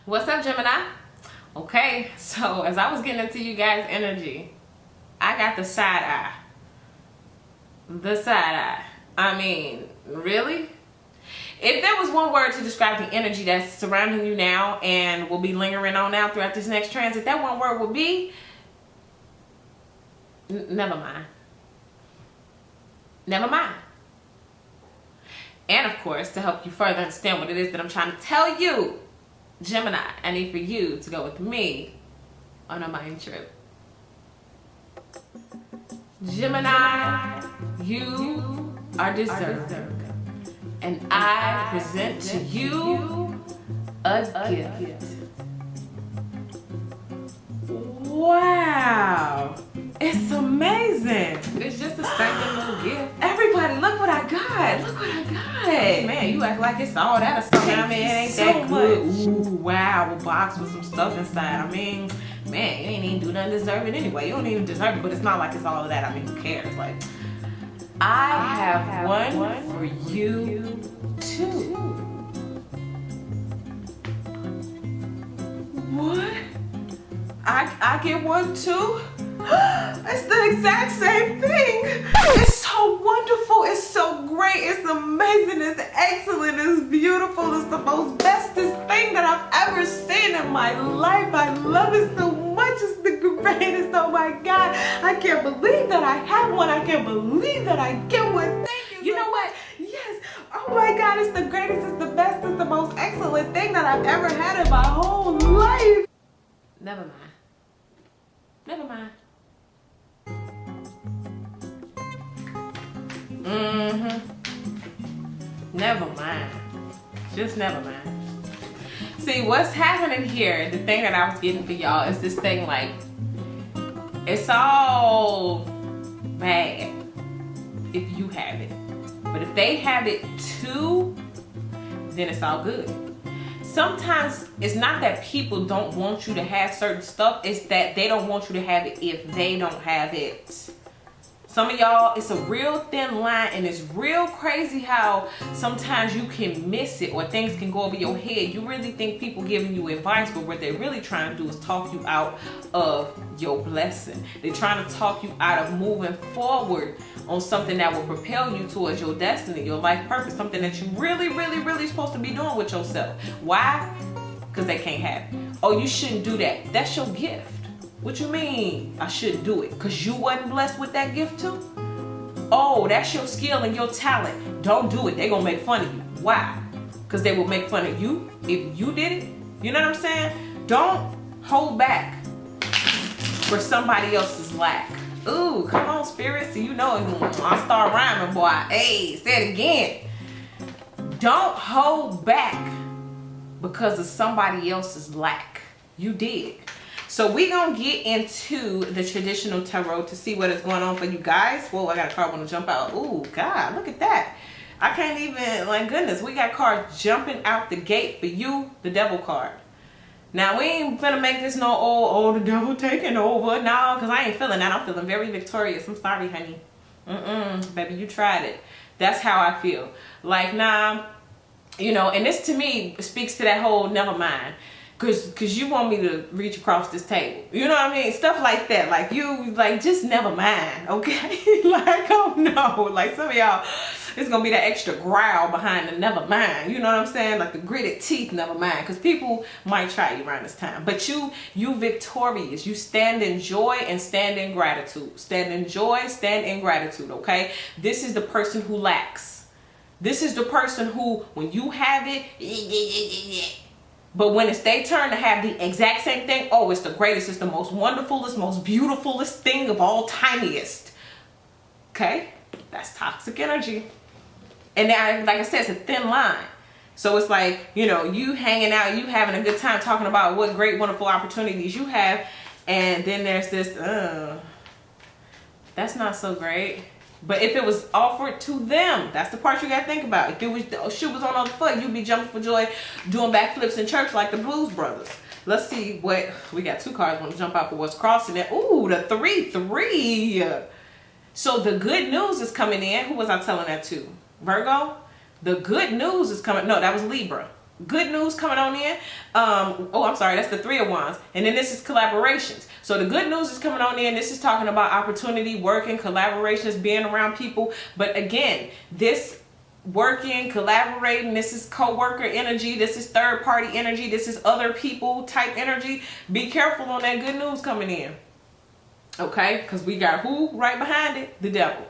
What's up, Gemini? Okay, so as I was getting into you guys' energy, I got the side eye. The side eye. I mean, really? If there was one word to describe the energy that's surrounding you now and will be lingering on out throughout this next transit, that one word would be never mind. Never mind. And of course, to help you further understand what it is that I'm trying to tell you, Gemini, I need for you to go with me on a mind trip. Gemini, you are discerning, and I present to you a gift. Wow, it's amazing. It's just a spanking little gift. Everybody, look what I got. Look what I got. Man, you act like it's all that or something. I mean, it ain't that good. Ooh, wow, a box with some stuff inside. I mean, man, you ain't even do nothing deserving anyway. You don't even deserve it, but it's not like it's all of that. I mean, who cares? Like, I have one for you too. What? I get one too? It's the exact same thing. It's so wonderful. It's so great. It's amazing. It's excellent. It's beautiful. It's the most bestest thing that I've ever seen in my life. I love it so much. It's the greatest. Oh my God. I can't believe that I have one. I can't believe that I get one. Thank you. You know what? Yes. Oh my God. It's the greatest. It's the best. It's the most excellent thing that I've ever had in my whole life. Never mind. Never mind. Never mind. Just never mind. See, what's happening here, the thing that I was getting for y'all is this thing like, it's all bad if you have it. But if they have it too, then it's all good. Sometimes it's not that people don't want you to have certain stuff, it's that they don't want you to have it if they don't have it. Some of y'all, it's a real thin line, and it's real crazy how sometimes you can miss it or things can go over your head. You really think people giving you advice, but what they're really trying to do is talk you out of your blessing. They're trying to talk you out of moving forward on something that will propel you towards your destiny, your life purpose, something that you really supposed to be doing with yourself. Why? Because they can't have it. Oh, you shouldn't do that. That's your gift. What you mean I shouldn't do it? Because you wasn't blessed with that gift too? Oh, that's your skill and your talent. Don't do it. They're going to make fun of you. Why? Because they will make fun of you if you did it. You know what I'm saying? Don't hold back for somebody else's lack. Ooh, come on, spirits. You know I start rhyming, boy. Hey, say it again. Don't hold back because of somebody else's lack. You did. So we're going to get into the traditional tarot to see what is going on for you guys. Whoa, I got a card want to jump out. Ooh, God, look at that. I can't even, like, goodness, we got cards jumping out the gate for you, the devil card. Now, we ain't finna make this no, oh, the devil taking over. No, because I ain't feeling that. I'm feeling very victorious. I'm sorry, honey. Baby, you tried it. That's how I feel. Like, nah, you know, and this to me speaks to that whole never mind. Cause you want me to reach across this table. You know what I mean? Stuff like that. Like you, like just never mind, okay? Like, oh no. Like some of y'all, it's gonna be that extra growl behind the never mind. You know what I'm saying? Like the gritted teeth, never mind. Cause people might try you around this time. But you victorious. You stand in joy and stand in gratitude. Stand in joy, stand in gratitude, okay? This is the person who lacks. This is the person who, when you have it, but when it's their turn to have the exact same thing, oh, it's the greatest, it's the most wonderfulest, most beautifulest thing of all tiniest. Okay? That's toxic energy. And now, like I said, it's a thin line. So it's like, you know, you hanging out, you having a good time talking about what great, wonderful opportunities you have. And then there's this, that's not so great. But if it was offered to them, that's the part you gotta think about. If it was the shoe was on the other foot, you'd be jumping for joy, doing backflips in church like the Blues Brothers. Let's see what we got. Two cards want to jump out for what's crossing it. Ooh, the 3-3. So the good news is coming in. Who was I telling that to? Virgo. The good news is coming. No, that was Libra. good news coming on in. Oh, I'm sorry, that's the Three of Wands. And then this is collaborations. So the good news is coming on in. This is talking about opportunity, working, collaborations, being around people. But again, this working, collaborating, this is co-worker energy, this is third party energy, this is other people type energy. Be careful on that good news coming in. Okay, because we got who right behind it? The devil,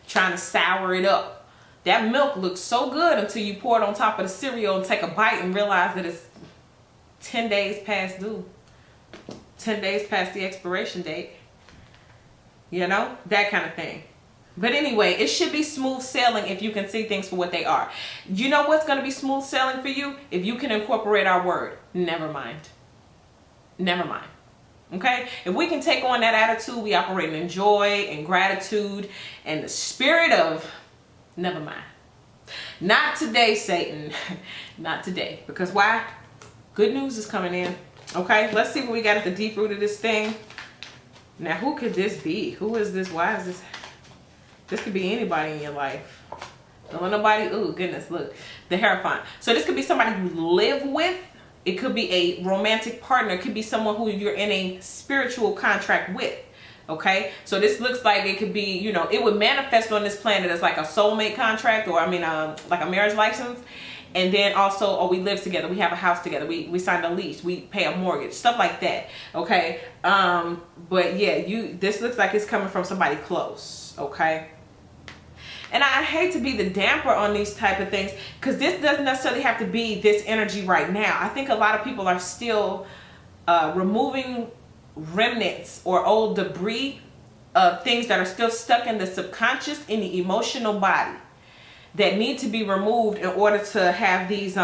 trying to sour it up. That milk looks so good until you pour it on top of the cereal and take a bite and realize that it's 10 days past due, 10 days past the expiration date, you know, that kind of thing. But anyway, it should be smooth sailing if you can see things for what they are. You know what's going to be smooth sailing for you? If you can incorporate our word. Never mind. Never mind. Okay? If we can take on that attitude, we operate in joy and gratitude and the spirit of never mind. Not today, Satan. Not today. Because why? Good news is coming in. Okay? Let's see what we got at the deep root of this thing. Now, who could this be? Who is this? Why is this? This could be anybody in your life. Don't let nobody, oh goodness, look, the Hierophant. So this could be somebody you live with. It could be a romantic partner. It could be someone who you're in a spiritual contract with. Okay, so this looks like it could be, you know, it would manifest on this planet as like a soulmate contract, or I mean, like a marriage license. And then also, oh, we live together, we have a house together, we signed a lease, we pay a mortgage, stuff like that. Okay, but yeah, this looks like it's coming from somebody close. Okay. And I hate to be the damper on these type of things, because this doesn't necessarily have to be this energy right now. I think a lot of people are still removing remnants or old debris of things that are still stuck in the subconscious, in the emotional body, that need to be removed in order to have these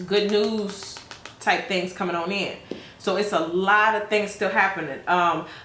good news type things coming on in. So it's a lot of things still happening.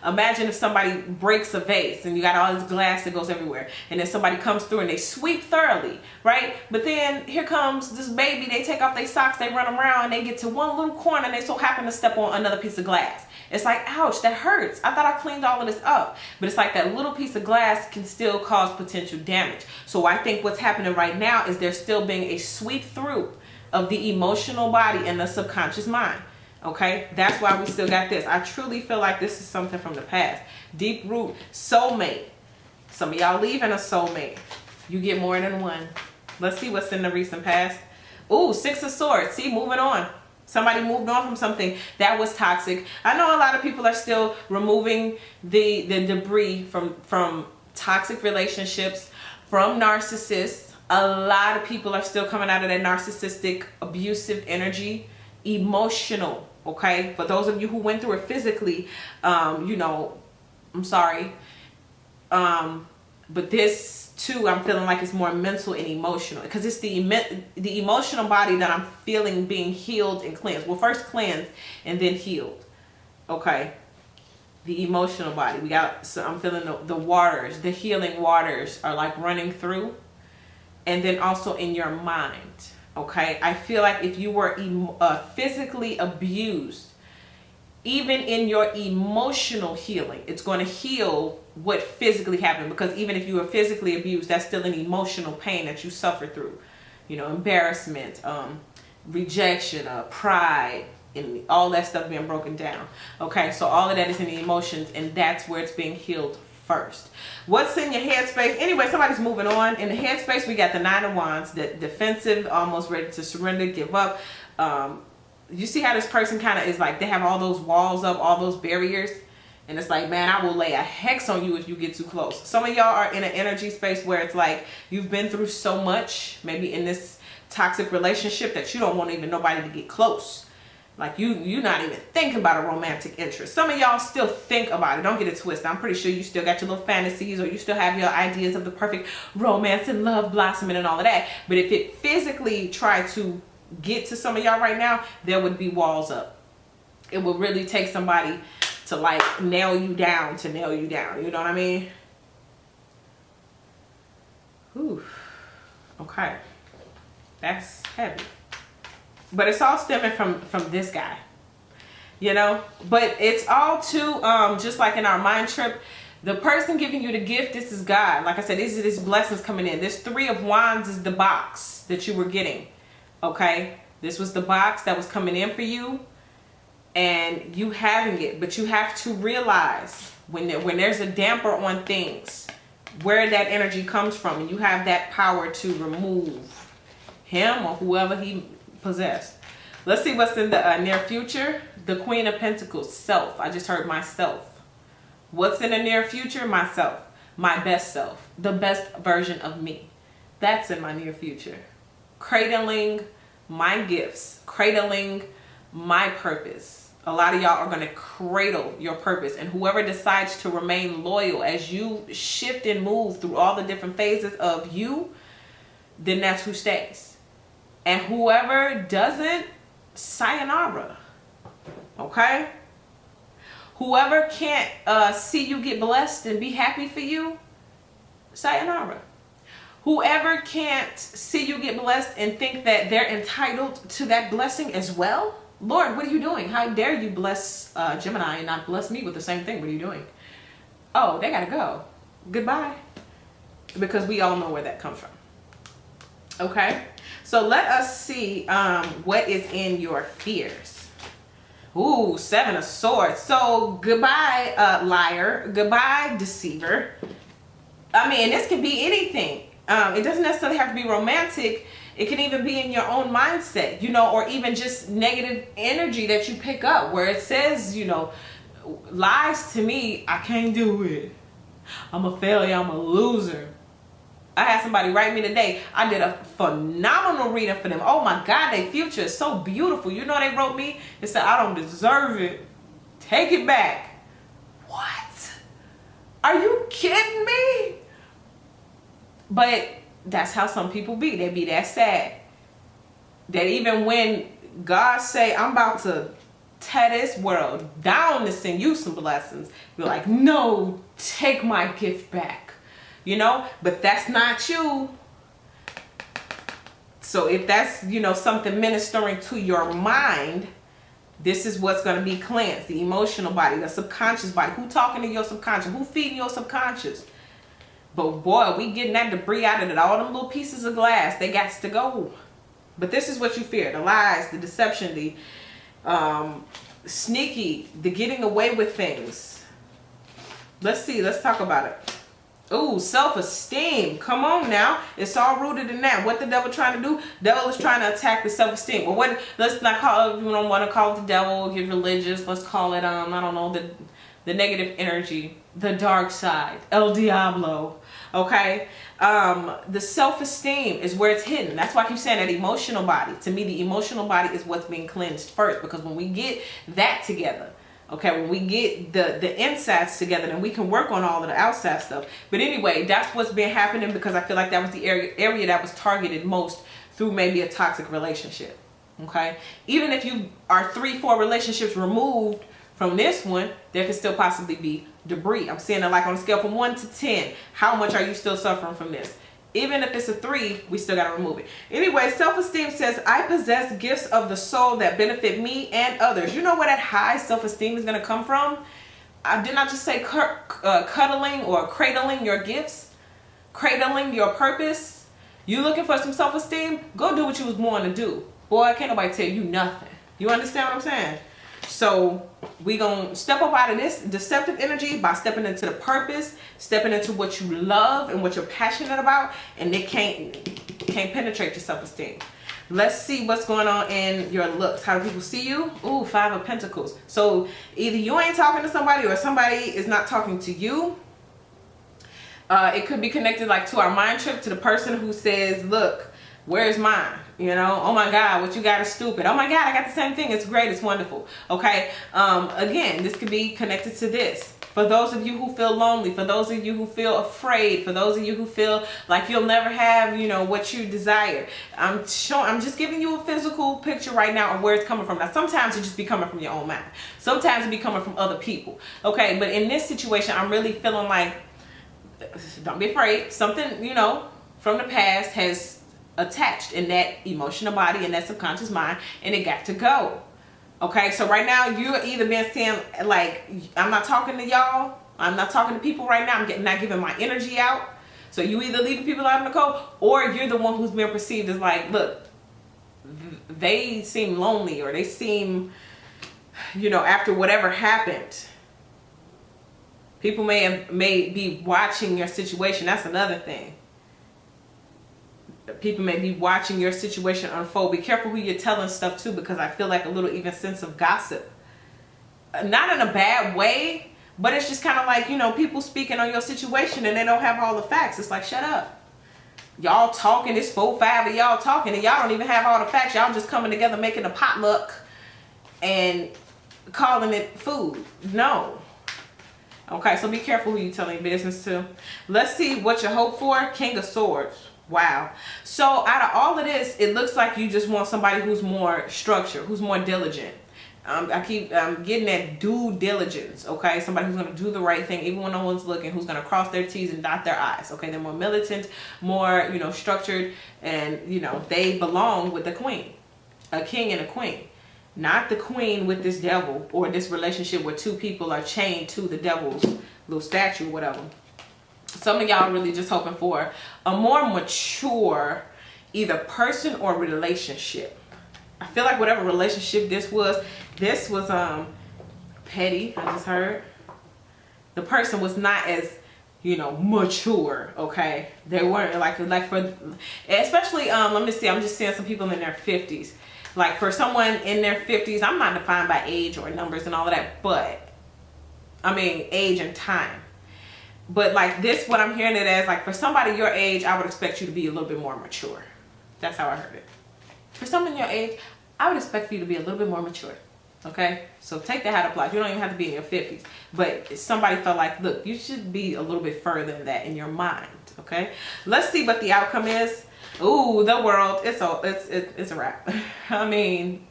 Imagine if somebody breaks a vase and you got all this glass that goes everywhere, and then somebody comes through and they sweep thoroughly, right? But then here comes this baby, they take off their socks, they run around, and they get to one little corner and they so happen to step on another piece of glass. It's like, ouch, that hurts. I thought I cleaned all of this up. But it's like that little piece of glass can still cause potential damage. So I think what's happening right now is there's still being a sweep through of the emotional body and the subconscious mind. Okay, that's why we still got this. I truly feel like this is something from the past. Deep root, soulmate. Some of y'all leaving a soulmate. You get more than one. Let's see what's in the recent past. Ooh, Six of Swords. See, moving on. Somebody moved on from something that was toxic. I know a lot of people are still removing the debris from toxic relationships, from narcissists. A lot of people are still coming out of that narcissistic, abusive energy. Emotional, okay? For those of you who went through it physically, you know, I'm sorry. But this too, I'm feeling like it's more mental and emotional, because it's the emotional body that I'm feeling being healed and cleansed. Well, first cleansed and then healed. Okay. The emotional body. We got, so I'm feeling the waters, the healing waters are like running through. And then also in your mind. Okay, I feel like if you were physically abused, even in your emotional healing, it's going to heal what physically happened. Because even if you were physically abused, that's still an emotional pain that you suffer through. You know, embarrassment, rejection, pride, and all that stuff being broken down. Okay, so all of that is in the emotions, and that's where it's being healed first. What's in your headspace? Anyway, somebody's moving on. In the headspace, we got the Nine of Wands, the defensive, almost ready to surrender, give up. You see how this person kind of is like, they have all those walls up, all those barriers, and it's like, man, I will lay a hex on you if you get too close. Some of y'all are in an energy space where it's like you've been through so much, maybe in this toxic relationship, that you don't want even nobody to get close. Like you not even thinking about a romantic interest. Some of y'all still think about it. Don't get it twisted. I'm pretty sure you still got your little fantasies, or you still have your ideas of the perfect romance and love blossoming and all of that. But if it physically tried to get to some of y'all right now, there would be walls up. It would really take somebody to like nail you down, to nail you down. You know what I mean? Whew. Okay. That's heavy. But it's all stemming from this guy, you know. But it's all too just like in our mind trip, the person giving you the gift, this is God. Like I said, these blessings coming in. This Three of Wands is the box that you were getting. Okay, This was the box that was coming in for you, and you having it. But you have to realize when there's a damper on things, where that energy comes from, and you have that power to remove him or whoever he possessed. Let's see what's in the near future. The Queen of Pentacles, self. I just heard myself. What's in the near future? Myself. My best self. The best version of me. That's in my near future. Cradling my gifts. Cradling my purpose. A lot of y'all are going to cradle your purpose. And whoever decides to remain loyal as you shift and move through all the different phases of you, then that's who stays. And whoever doesn't, sayonara. Okay? Whoever can't see you get blessed and be happy for you, sayonara. Whoever can't see you get blessed and think that they're entitled to that blessing as well, Lord, what are you doing? How dare you bless Gemini and not bless me with the same thing? What are you doing? Oh, they gotta go. Goodbye. Because we all know where that comes from. Okay? So let us see what is in your fears. Ooh, 7 of Swords. So goodbye, liar. Goodbye, deceiver. I mean, this can be anything. It doesn't necessarily have to be romantic. It can even be in your own mindset, you know, or even just negative energy that you pick up where it says, you know, lies to me, I can't do it. I'm a failure. I'm a loser. I had somebody write me today. I did a phenomenal reading for them. Oh my God, their future is so beautiful. You know, they wrote me and said, I don't deserve it. Take it back. What? Are you kidding me? But that's how some people be. They be that sad. That even when God say, I'm about to tear this world down to send you some blessings, you're like, no, take my gift back. You know, but that's not you. So if that's, you know, something ministering to your mind, this is what's going to be cleansed. The emotional body, the subconscious body. Who talking to your subconscious? Who feeding your subconscious? But boy, we getting that debris out of it. All them little pieces of glass, they got to go. But this is what you fear. The lies, the deception, the sneaky, the getting away with things. Let's see. Let's talk about it. Ooh, self-esteem. Come on now. It's all rooted in that. What the devil trying to do? Devil is trying to attack the self-esteem. Well, what? Let's not call it, you don't want to call it the devil, get religious. Let's call it, I don't know, the negative energy, the dark side, El Diablo. Okay? The self-esteem is where it's hidden. That's why I keep saying that emotional body. To me, the emotional body is what's being cleansed first. Because when we get that together, okay, when we get the insides together, then we can work on all of the outside stuff. But anyway, that's what's been happening because I feel like that was the area that was targeted most through maybe a toxic relationship. Okay? Even if you are 3-4 relationships removed from this one, there could still possibly be debris. I'm saying it like on a scale from 1 to 10. How much are you still suffering from this? Even if it's a 3, we still got to remove it. Anyway, self-esteem says, I possess gifts of the soul that benefit me and others. You know where that high self-esteem is going to come from? Did not just say cuddling or cradling your gifts, cradling your purpose. You looking for some self-esteem? Go do what you was born to do. Boy, can't nobody tell you nothing. You understand what I'm saying? So we gonna step up out of this deceptive energy by stepping into the purpose, stepping into what you love and what you're passionate about, and it can't penetrate your self-esteem. Let's see what's going on in your looks. How do people see you? Ooh, 5 of Pentacles. So either you ain't talking to somebody or somebody is not talking to you. It could be connected like to our mind trip, to the person who says, look, where's mine? You know, oh my God, what you got is stupid. Oh my God, I got the same thing. It's great. It's wonderful. Okay. Again, this could be connected to this. For those of you who feel lonely, for those of you who feel afraid, for those of you who feel like you'll never have, you know, what you desire. I'm just giving you a physical picture right now of where it's coming from. Now, sometimes it just be coming from your own mind. Sometimes it be coming from other people. Okay. But in this situation, I'm really feeling like, don't be afraid. Something, you know, from the past has attached in that emotional body and that subconscious mind, and it got to go. Okay, so right now you're either being saying like, I'm not talking to y'all, I'm not talking to people right now, I'm not giving my energy out. So you either leaving people out in the cold, or you're the one who's being perceived as like, look, they seem lonely, or they seem, you know, after whatever happened, people may be watching your situation. That's another thing. People may be watching your situation unfold. Be careful who you're telling stuff to, because I feel like a little even sense of gossip. Not in a bad way, but it's just kind of like, you know, people speaking on your situation and they don't have all the facts. It's like, shut up. Y'all talking, it's 4-5 of y'all talking, and y'all don't even have all the facts. Y'all just coming together making a potluck and calling it food. No. Okay, so be careful who you're telling business to. Let's see what you hope for. King of Swords. Wow. So out of all of this, it looks like you just want somebody who's more structured, who's more diligent. I keep getting that due diligence, okay? Somebody who's going to do the right thing even when no one's looking, who's going to cross their T's and dot their I's, okay? They're more militant, more, you know, structured, and, you know, they belong with the queen, a king and a queen. Not the queen with this devil, or this relationship where two people are chained to the devil's little statue or whatever. Some of y'all really just hoping for a more mature either person or relationship. I feel like whatever relationship this was petty. I just heard the person was not as, you know, mature. Okay, they weren't like for, especially let me see, I'm just seeing some people in their 50s. Like for someone in their 50s, I'm not defined by age or numbers and all of that, but I mean age and time. But like this, what I'm hearing it as, like for somebody your age, I would expect you to be a little bit more mature. That's how I heard it. For someone your age, I would expect for you to be a little bit more mature. Okay? So take that how it applies. You don't even have to be in your 50s. But somebody felt like, look, you should be a little bit further than that in your mind. Okay? Let's see what the outcome is. Ooh, the world. It's a wrap. I mean,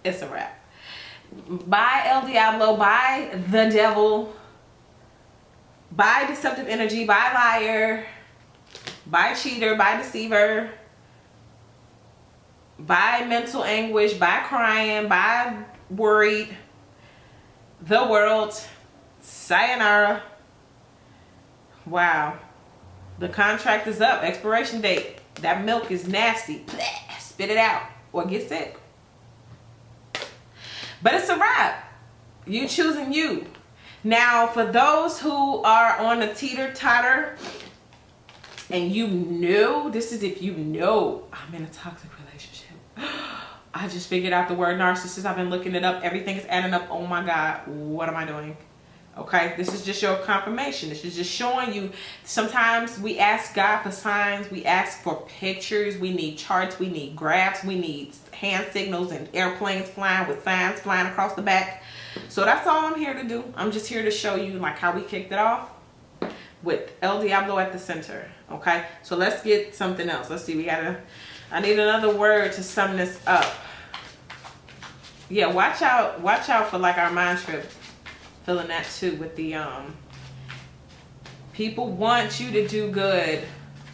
it's a wrap. Bye, El Diablo. Bye, the devil. Bye, deceptive energy. Bye, liar. Bye, cheater. Bye, deceiver. Bye, mental anguish. Bye, crying. Bye, worried. The world. Sayonara. Wow. The contract is up. Expiration date. That milk is nasty. Blech, spit it out or get sick. But it's a wrap. You choosing you. Now, for those who are on a teeter-totter and you know, this is if you know I'm in a toxic relationship. I just figured out the word narcissist. I've been looking it up. Everything is adding up. Oh my God, what am I doing? Okay, this is just your confirmation. This is just showing you. Sometimes we ask God for signs. We ask for pictures. We need charts. We need graphs. We need hand signals and airplanes flying with signs flying across the back. So that's all I'm here to do. I'm just here to show you like how we kicked it off with El Diablo at the center. Okay, so let's get something else. Let's see. I need another word to sum this up. Yeah, watch out for like our mind trip. Feeling that too with the people want you to do good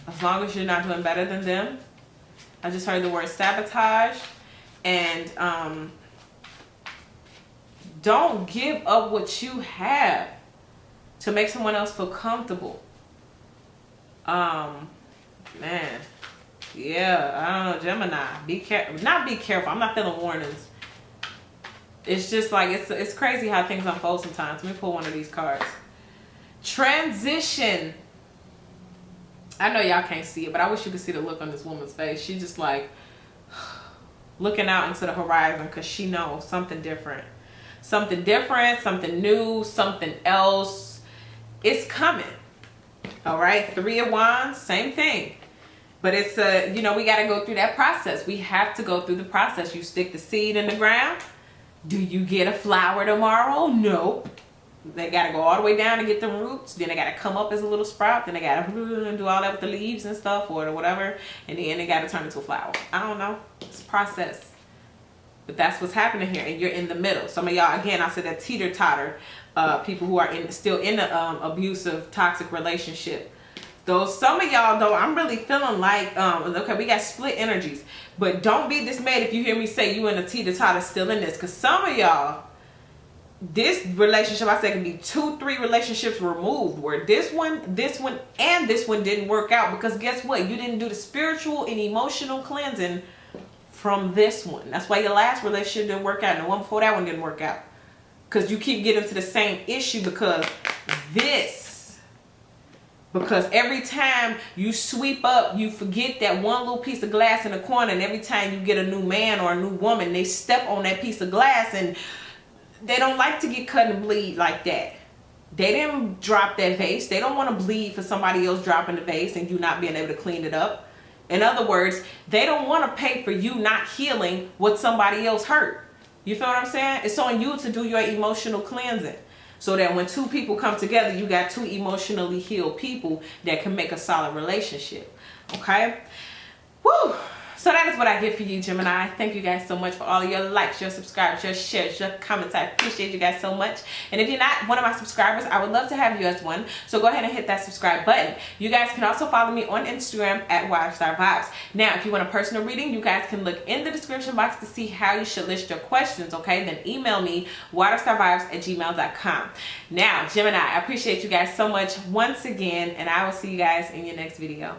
as long as you're not doing better than them. I just heard the word sabotage. And don't give up what you have to make someone else feel comfortable. Man, yeah, I don't know, Gemini, be careful. Not be careful, I'm not feeling warnings. It's just like, it's crazy how things unfold sometimes. Let me pull one of these cards. Transition. I know y'all can't see it, but I wish you could see the look on this woman's face. She's just like looking out into the horizon because she knows something different. Something different, something new, something else. It's coming. All right, 3 of Wands, same thing. But it's you know, we got to go through that process. We have to go through the process. You stick the seed in the ground. Do you get a flower tomorrow? Nope. They got to go all the way down to get the roots. Then they got to come up as a little sprout. Then they got to do all that with the leaves and stuff or whatever. And then they got to turn into a flower. I don't know. It's a process. But that's what's happening here. And you're in the middle. Some of y'all, again, I said that teeter-totter. People who are still in an abusive, toxic relationship. Some of y'all, though, I'm really feeling like, okay, we got split energies. But don't be dismayed if you hear me say you and a teeter-totter still in this. Because some of y'all, this relationship, I said, can be 2-3 relationships removed. Where this one, and this one didn't work out. Because guess what? You didn't do the spiritual and emotional cleansing from this one. That's why your last relationship didn't work out and the one before that one didn't work out. Because you keep getting to the same issue because every time you sweep up, you forget that one little piece of glass in the corner, and every time you get a new man or a new woman, they step on that piece of glass, and they don't like to get cut and bleed like that. They didn't drop that vase. They don't want to bleed for somebody else dropping the vase and you not being able to clean it up. In other words, they don't want to pay for you not healing what somebody else hurt. You feel what I'm saying? It's on you to do your emotional cleansing, so that when two people come together, you got two emotionally healed people that can make a solid relationship. Okay? Woo! So that is what I get for you, Gemini. Thank you guys so much for all of your likes, your subscribes, your shares, your comments. I appreciate you guys so much. And if you're not one of my subscribers, I would love to have you as one. So go ahead and hit that subscribe button. You guys can also follow me on Instagram at WaterStarVibes. Now, if you want a personal reading, you guys can look in the description box to see how you should list your questions, okay? Then email me, waterstarvibes@gmail.com. Now, Gemini, I appreciate you guys so much once again, and I will see you guys in your next video.